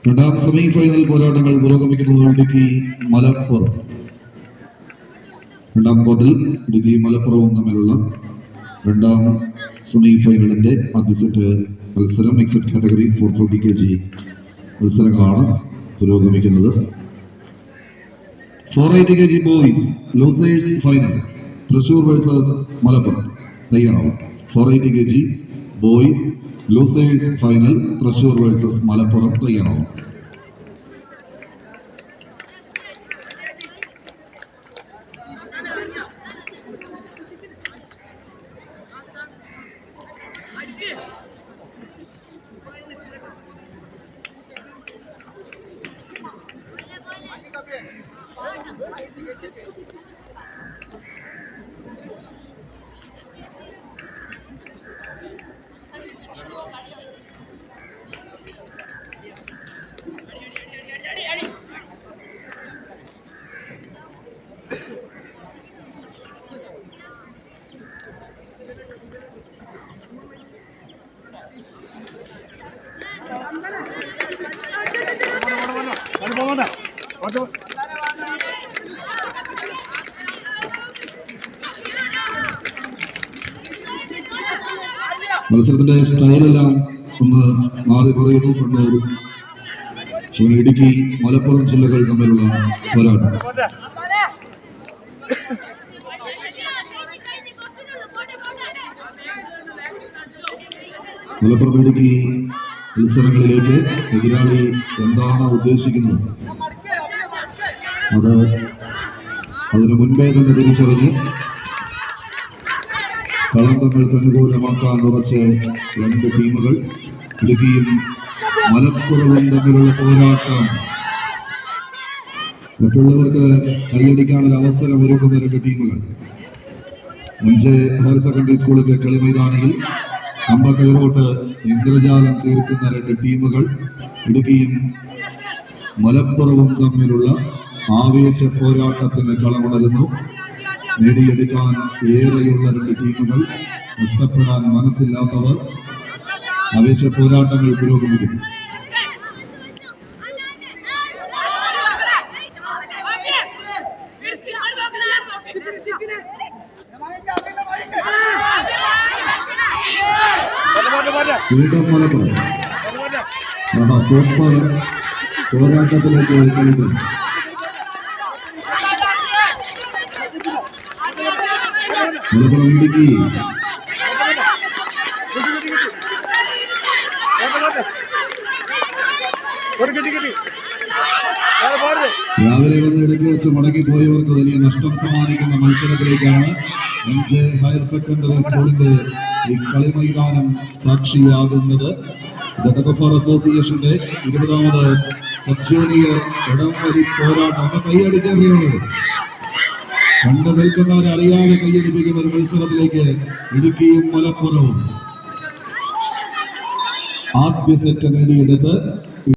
രണ്ടാം semi final പോരാട്ടങ്ങൾ പുരോഗമിക്കുന്നത് ഇടുക്കി മലപ്പുറം. രണ്ടാം ക്വാർട്ടറിൽ ഇടുക്കി മലപ്പുറവും തമ്മിലുള്ള രണ്ടാം സെമി ഫൈനലിന്റെ ആദ്യ സെറ്റ് മത്സരം മിക്സഡ് കാറ്റഗറി 440 kg മത്സരങ്ങളാണ് പുരോഗമിക്കുന്നത്. 480 kg boys losers final Thrissur versus Malappuram. തയ്യാറാവും. 480 kg boys losers final Thrissur versus Malappuram. തയ്യാറാവും. മത്സരത്തിന്റെ സ്റ്റൈലെല്ലാം ഒന്ന് മാറി പറയുന്നു. കണ്ണൂർ, ഇടുക്കി, മലപ്പുറം ജില്ലകൾ തമ്മിലുള്ള പോരാട്ടം. മലപ്പുറം ഇടുക്കി മത്സരങ്ങളിലേക്ക് എതിരാളി എന്താണ് ഉദ്ദേശിക്കുന്നത് അതിനു മുൻപേ തന്നെ തിരിച്ചറിഞ്ഞ് കളം തങ്ങൾക്ക് അനുകൂലമാക്കാൻ ഉറച്ച് രണ്ട് ടീമുകൾ. ഇടുക്കിയും മലപ്പുറവും തമ്മിലുള്ള പോരാട്ടം. മറ്റുള്ളവർക്ക് കൈയടിക്കാനൊരു അവസരം ഒരുക്കുന്ന രണ്ട് ടീമുകൾ. എംജെ ഹയർ സെക്കൻഡറി സ്കൂളിന്റെ കളിമൈതാനിയിൽ കമ്പക്കൈറോട്ട് ഇന്ദ്രജാലം തീർക്കുന്ന രണ്ട് ടീമുകൾ. ഇടുക്കിയും മലപ്പുറവും തമ്മിലുള്ള ആവേശ പോരാട്ടത്തിന് കളമുണരുന്നു. നേടിയെടുക്കാൻ ഏറെയുള്ള രണ്ട് ടീമുകൾ, നഷ്ടപ്പെടാൻ മനസ്സില്ലാത്തവർ. ആവേശ പോരാട്ടങ്ങൾ പുരോഗമിക്കുന്നു. വീണ്ടും മലപ്പുറം സൂപ്പർ പോരാട്ടത്തിലേക്ക് കളിക്കുന്നു. മലപ്പുറം ഇടുക്കി രാവിലെ വന്ന് ഇടയ്ക്ക് വെച്ച് മടങ്ങിപ്പോയവർക്ക് വലിയ നഷ്ടം സമ്മാനിക്കുന്ന മത്സരത്തിലേക്കാണ് എംജെ ഹയർ സെക്കൻഡറി സ്കൂളിന്റെ ഈ കളിമൈതാനം സാക്ഷിയാകുന്നത്. ഫോർ അസോസിയേഷന്റെ 20ാമത് സബ് ജൂനിയർ ഇടംവലി പോരാട്ടം. കൈയടിച്ചേറിയുള്ളത് കണ്ടു നിൽക്കുന്നവരെ അറിയാതെ കൈയടിപ്പിക്കുന്ന ഒരു മത്സരത്തിലേക്ക് ഇടുക്കിയും മലപ്പുറവും ആദ്യ സെറ്റ് നേടിയെടുത്ത്